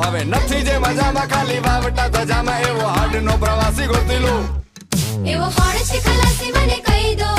હવે નથી જે મજામાં ખાલી વાવટા ધજામાં એવો હાડનો પ્રવાસી ગોતી લો એવો કોણ છે ખલાસી મને કહી દો